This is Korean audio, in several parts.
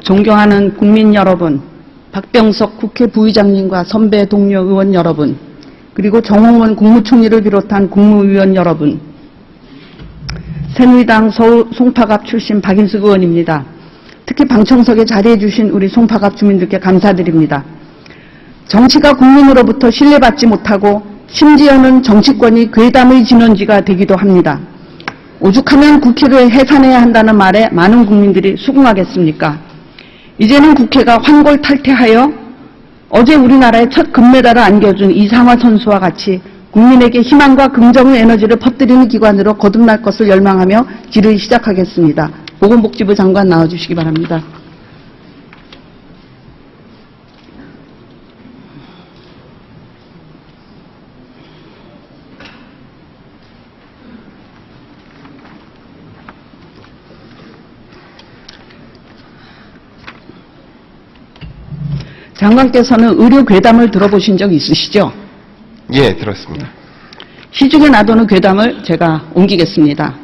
존경하는 국민 여러분, 박병석 국회 부의장님과 선배 동료 의원 여러분, 그리고 정홍원 국무총리를 비롯한 국무위원 여러분, 새누리당 서울 송파갑 출신 박인숙 의원입니다. 특히 방청석에 자리해 주신 우리 송파갑 주민들께 감사드립니다. 정치가 국민으로부터 신뢰받지 못하고 심지어는 정치권이 괴담의 진원지가 되기도 합니다. 오죽하면 국회를 해산해야 한다는 말에 많은 국민들이 수긍하겠습니까? 이제는 국회가 환골탈퇴하여 어제 우리나라에 첫 금메달을 안겨준 이상화 선수와 같이 국민에게 희망과 긍정의 에너지를 퍼뜨리는 기관으로 거듭날 것을 열망하며 질의 시작하겠습니다. 보건복지부 장관 나와주시기 바랍니다. 장관께서는 의료 괴담을 들어보신 적 있으시죠? 예, 들었습니다. 시중에 놔두는 괴담을 제가 옮기겠습니다.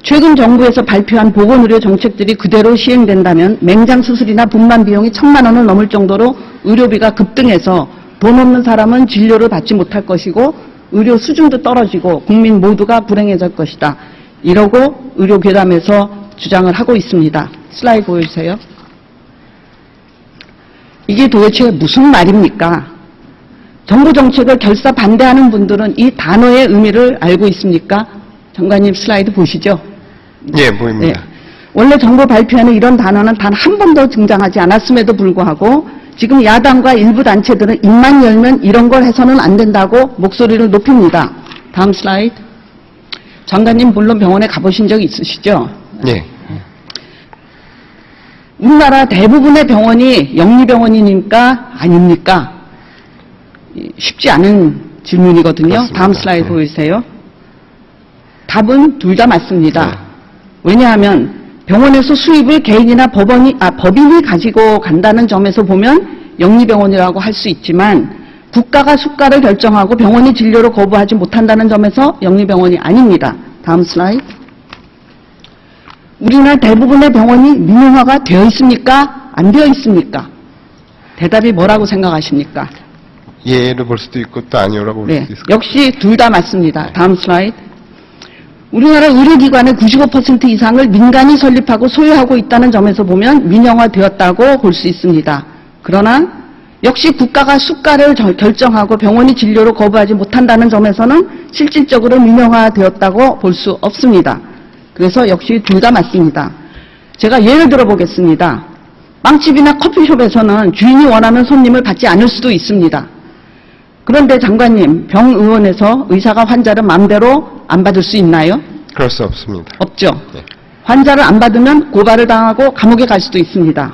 최근 정부에서 발표한 보건의료 정책들이 그대로 시행된다면 맹장 수술이나 분만 비용이 1,000만 원을 넘을 정도로 의료비가 급등해서 돈 없는 사람은 진료를 받지 못할 것이고 의료 수준도 떨어지고 국민 모두가 불행해질 것이다. 이러고 의료 괴담에서 주장을 하고 있습니다. 슬라이드 보여주세요. 이게 도대체 무슨 말입니까? 정부 정책을 결사 반대하는 분들은 이 단어의 의미를 알고 있습니까? 장관님 슬라이드 보시죠. 예, 보입니다. 네. 원래 정부 발표에는 이런 단어는 단 한 번도 등장하지 않았음에도 불구하고 지금 야당과 일부 단체들은 입만 열면 이런 걸 해서는 안 된다고 목소리를 높입니다. 다음 슬라이드. 장관님 물론 병원에 가보신 적 있으시죠? 예. 우리나라 대부분의 병원이 영리병원이니까 아닙니까? 쉽지 않은 질문이거든요. 그렇습니다. 다음 슬라이드 보여주세요. 답은 둘 다 맞습니다. 네. 왜냐하면 병원에서 수입을 개인이나 법인이 가지고 간다는 점에서 보면 영리병원이라고 할 수 있지만 국가가 수가를 결정하고 병원이 진료를 거부하지 못한다는 점에서 영리병원이 아닙니다. 다음 슬라이드. 우리나라 대부분의 병원이 민영화가 되어 있습니까? 안 되어 있습니까? 대답이 뭐라고 생각하십니까? 예를 볼 수도 있고 또 아니오라고 볼 네, 수도 있을 것 역시 둘 다 맞습니다. 다음 슬라이드. 우리나라 의료기관의 95% 이상을 민간이 설립하고 소유하고 있다는 점에서 보면 민영화되었다고 볼 수 있습니다. 그러나 역시 국가가 수가를 결정하고 병원이 진료를 거부하지 못한다는 점에서는 실질적으로 민영화되었다고 볼 수 없습니다. 그래서 역시 둘 다 맞습니다. 제가 예를 들어 보겠습니다. 빵집이나 커피숍에서는 주인이 원하는 손님을 받지 않을 수도 있습니다. 그런데 장관님, 병의원에서 의사가 환자를 마음대로 안 받을 수 있나요? 그럴 수 없습니다. 없죠. 네. 환자를 안 받으면 고발을 당하고 감옥에 갈 수도 있습니다.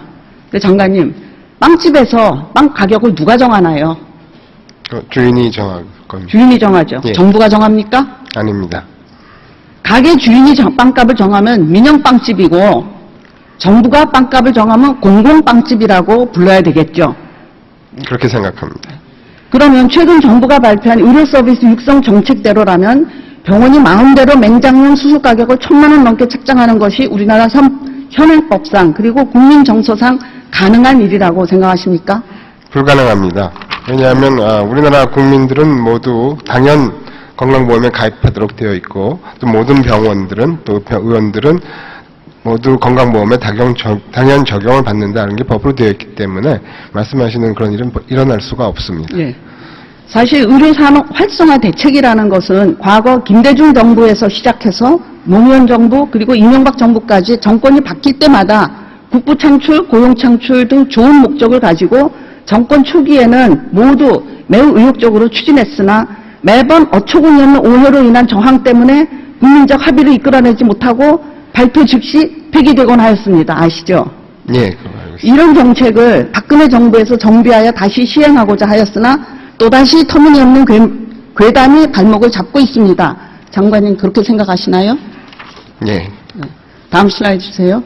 근데 장관님, 빵집에서 빵 가격을 누가 정하나요? 주인이 정할 겁니다. 주인이 정하죠. 예. 정부가 정합니까? 아닙니다. 가게 주인이 빵값을 정하면 민영빵집이고 정부가 빵값을 정하면 공공빵집이라고 불러야 되겠죠. 그렇게 생각합니다. 그러면 최근 정부가 발표한 의료서비스 육성 정책대로라면 병원이 마음대로 맹장용 수술 가격을 1,000만 원 넘게 책정하는 것이 우리나라 현행법상 그리고 국민정서상 가능한 일이라고 생각하십니까? 불가능합니다. 왜냐하면 우리나라 국민들은 모두 당연 건강보험에 가입하도록 되어 있고 또 모든 병원들은 또 의원들은 모두 건강보험에 당연 적용을 받는다는 게 법으로 되어 있기 때문에 말씀하시는 그런 일은 일어날 수가 없습니다. 네. 사실 의료산업 활성화 대책이라는 것은 과거 김대중 정부에서 시작해서 노무현 정부 그리고 이명박 정부까지 정권이 바뀔 때마다 국부 창출, 고용 창출 등 좋은 목적을 가지고 정권 초기에는 모두 매우 의욕적으로 추진했으나 매번 어처구니 없는 오해로 인한 저항 때문에 국민적 합의를 이끌어내지 못하고 발표 즉시 폐기되곤 하였습니다. 아시죠? 예, 그거 알고 있습니다. 이런 정책을 박근혜 정부에서 정비하여 다시 시행하고자 하였으나 또다시 터무니없는 괴담이 발목을 잡고 있습니다. 장관님 그렇게 생각하시나요? 예. 다음 슬라이드 주세요.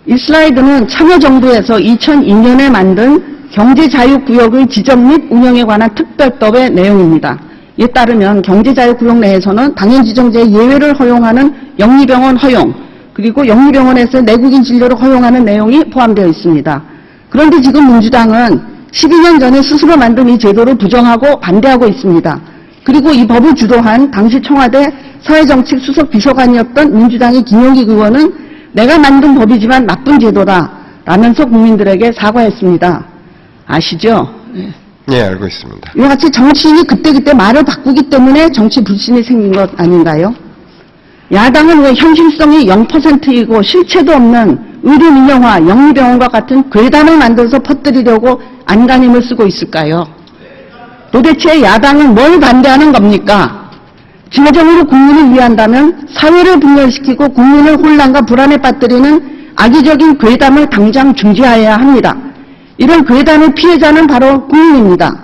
이 슬라이드는 참여정부에서 2002년에 만든 경제자유구역의 지정 및 운영에 관한 특별법의 내용입니다. 이에 따르면 경제자유구역 내에서는 당연지정제의 예외를 허용하는 영리병원 허용, 그리고 영리병원에서 내국인 진료를 허용하는 내용이 포함되어 있습니다. 그런데 지금 민주당은 12년 전에 스스로 만든 이 제도를 부정하고 반대하고 있습니다. 그리고 이 법을 주도한 당시 청와대 사회정책 수석 비서관이었던 민주당의 김용익 의원은 내가 만든 법이지만 나쁜 제도다 라면서 국민들에게 사과했습니다. 아시죠? 예, 알고 있습니다. 이와 같이 정치인이 그때그때 말을 바꾸기 때문에 정치 불신이 생긴 것 아닌가요? 야당은 왜 현실성이 0%이고 실체도 없는 의료민영화, 영리병원과 같은 괴담을 만들어서 퍼뜨리려고 안간힘을 쓰고 있을까요? 도대체 야당은 뭘 반대하는 겁니까? 진정으로 국민을 위한다면 사회를 분열시키고 국민을 혼란과 불안에 빠뜨리는 악의적인 괴담을 당장 중지해야 합니다. 이런 괴담의 피해자는 바로 국민입니다.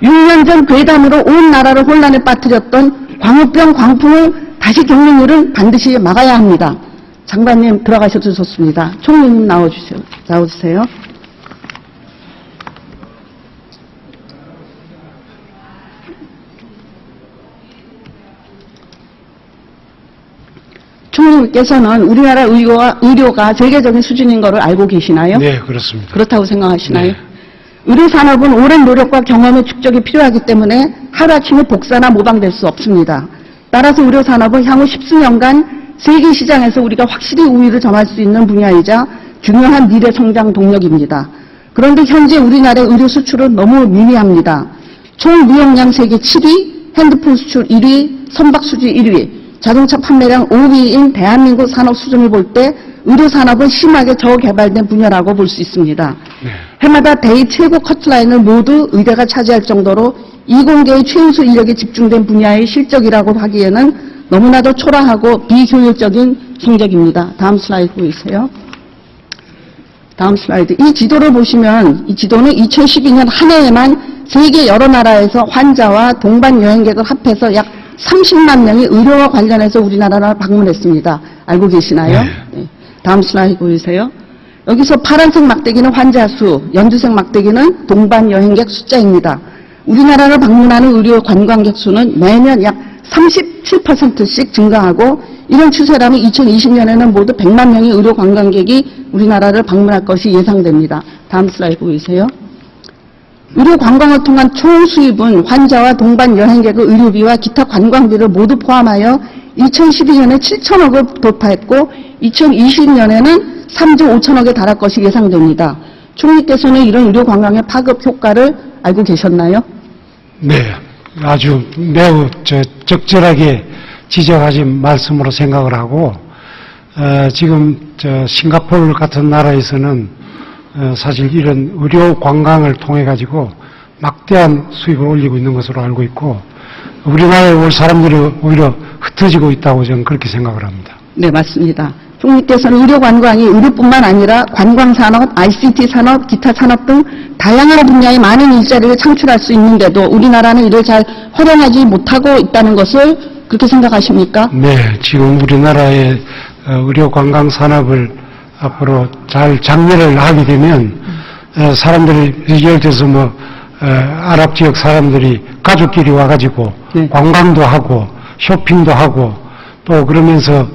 6년 전 괴담으로 온 나라를 혼란에 빠뜨렸던 광우병 광풍을 다시 겪는 일은 반드시 막아야 합니다. 장관님 들어가셔도 좋습니다. 총리님 나와주세요. 총리님께서는 우리나라 의료가 세계적인 수준인 것을 알고 계시나요? 네, 그렇습니다. 그렇다고 생각하시나요? 네. 의료산업은 오랜 노력과 경험의 축적이 필요하기 때문에 하루아침에 복사나 모방될 수 없습니다. 따라서 의료산업은 향후 10수년간 세계 시장에서 우리가 확실히 우위를 점할 수 있는 분야이자 중요한 미래 성장 동력입니다. 그런데 현재 우리나라의 의료 수출은 너무 미미합니다. 총 무역량 세계 7위, 핸드폰 수출 1위, 선박 수지 1위, 자동차 판매량 5위인 대한민국 산업 수준을 볼 때 의료산업은 심하게 저개발된 분야라고 볼 수 있습니다. 네. 해마다 대의 최고 커트라인을 모두 의대가 차지할 정도로 이공계의 최우수 인력이 집중된 분야의 실적이라고 하기에는 너무나도 초라하고 비효율적인 성적입니다. 다음 슬라이드 보이세요. 다음 슬라이드. 이 지도를 보시면 이 지도는 2012년 한 해에만 세계 여러 나라에서 환자와 동반 여행객을 합해서 약 30만 명이 의료와 관련해서 우리나라를 방문했습니다. 알고 계시나요? 네. 네. 다음 슬라이드 보이세요. 여기서 파란색 막대기는 환자 수, 연두색 막대기는 동반 여행객 숫자입니다. 우리나라를 방문하는 의료 관광객 수는 매년 약 37%씩 증가하고 이런 추세라면 2020년에는 모두 100만 명의 의료 관광객이 우리나라를 방문할 것이 예상됩니다. 다음 슬라이드 보이세요. 의료 관광을 통한 총 수입은 환자와 동반 여행객의 의료비와 기타 관광비를 모두 포함하여 2012년에 7천억을 돌파했고 2020년에는 3조 5천억에 달할 것이 예상됩니다. 총리께서는 이런 의료 관광의 파급 효과를 알고 계셨나요? 네, 아주 매우 적절하게 지적하신 말씀으로 생각을 하고 지금 싱가포르 같은 나라에서는 사실 이런 의료 관광을 통해 가지고 막대한 수입을 올리고 있는 것으로 알고 있고 우리나라에 올 사람들이 오히려 흩어지고 있다고 저는 그렇게 생각을 합니다. 네, 맞습니다. 총리께서는 의료 관광이 의료뿐만 아니라 관광산업, ICT 산업, 기타 산업 등 다양한 분야의 많은 일자리를 창출할 수 있는데도 우리나라는 이를 잘 활용하지 못하고 있다는 것을 그렇게 생각하십니까? 네, 지금 우리나라의 의료 관광 산업을 앞으로 잘 장려를 하게 되면 사람들이 예를 들어서 아랍 지역 사람들이 가족끼리 와가지고 네. 관광도 하고 쇼핑도 하고 또 그러면서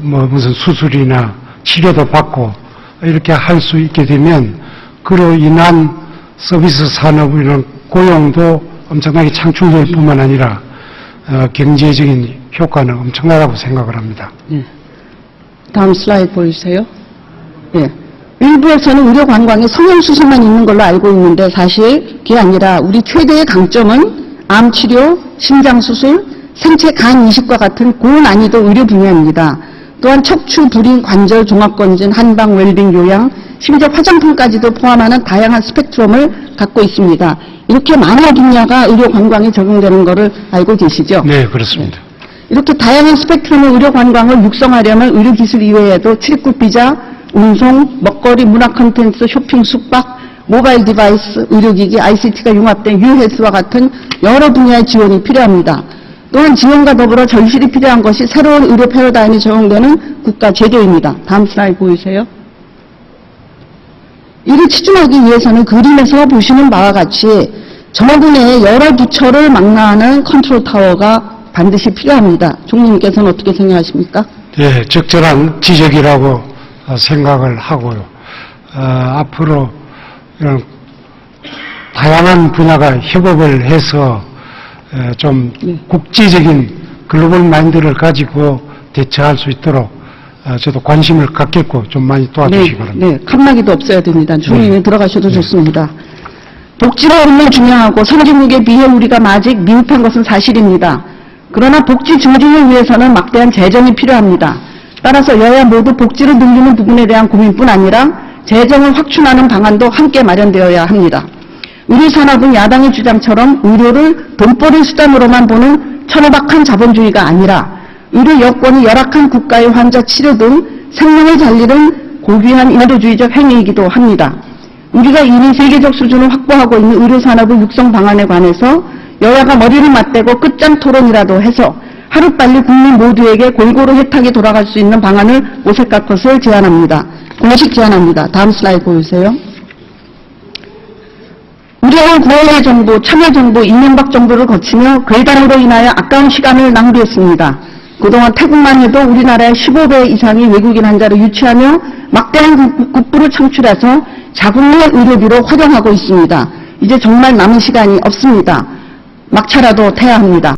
무슨 수술이나 치료도 받고 이렇게 할 수 있게 되면 그로 인한 서비스 산업 이런 고용도 엄청나게 창출될 뿐만 아니라 경제적인 효과는 엄청나다고 생각을 합니다. 네. 다음 슬라이드 보여주세요. 예. 일부에서는 의료 관광에 성형수술만 있는 걸로 알고 있는데 사실 그게 아니라 우리 최대의 강점은 암치료, 심장수술, 생체 간 이식과 같은 고난이도 의료 분야입니다. 또한 척추, 불임, 관절, 종합건진, 한방, 웰빙, 요양, 심지어 화장품까지도 포함하는 다양한 스펙트럼을 갖고 있습니다. 이렇게 많은 분야가 의료 관광에 적용되는 것을 알고 계시죠? 네, 그렇습니다. 이렇게 다양한 스펙트럼의 의료 관광을 육성하려면 의료기술 이외에도 출입국 비자, 운송, 먹거리, 문화 콘텐츠, 쇼핑, 숙박, 모바일 디바이스, 의료기기, ICT가 융합된 유헬스와 같은 여러 분야의 지원이 필요합니다. 또한 지원과 더불어 절실히 필요한 것이 새로운 의료 패러다임이 적용되는 국가 제도입니다. 다음 슬라이드 보이세요. 이를 치중하기 위해서는 그림에서 보시는 바와 같이 정부 내에 여러 부처를 망라하는 컨트롤 타워가 반드시 필요합니다. 총리님께서는 어떻게 생각하십니까? 예, 적절한 지적이라고 생각을 하고요. 앞으로 이런 다양한 분야가 협업을 해서 좀 국제적인 글로벌 마인드를 가지고 대처할 수 있도록 저도 관심을 갖겠고 좀 많이 도와주시기 바랍니다. 네, 칸막이도 없어야 됩니다. 주인이 들어가셔도 좋습니다. 복지가 얼마나 중요하고 선진국에 비해 우리가 아직 미흡한 것은 사실입니다. 그러나 복지 증진을 위해서는 막대한 재정이 필요합니다. 따라서 여야 모두 복지를 늘리는 부분에 대한 고민뿐 아니라 재정을 확충하는 방안도 함께 마련되어야 합니다. 우리 산업은 야당의 주장처럼 의료를 돈벌이 수단으로만 보는 천호박한 자본주의가 아니라 의료 여건이 열악한 국가의 환자 치료 등 생명을 살리는 고귀한 인도주의적 행위이기도 합니다. 우리가 이미 세계적 수준을 확보하고 있는 의료산업의 육성 방안에 관해서 여야가 머리를 맞대고 끝장 토론이라도 해서 하루빨리 국민 모두에게 골고루 혜택이 돌아갈 수 있는 방안을 모색할 것을 제안합니다. 공식 제안합니다. 다음 슬라이드 보여주세요. 우리는 9월의 정부, 참여정부, 이명박 정부를 거치며 괴담으로 인하여 아까운 시간을 낭비했습니다. 그동안 태국만 해도 우리나라의 15배 이상의 외국인 환자를 유치하며 막대한 국부를 창출해서 자국내 의료비로 활용하고 있습니다. 이제 정말 남은 시간이 없습니다. 막차라도 타야 합니다.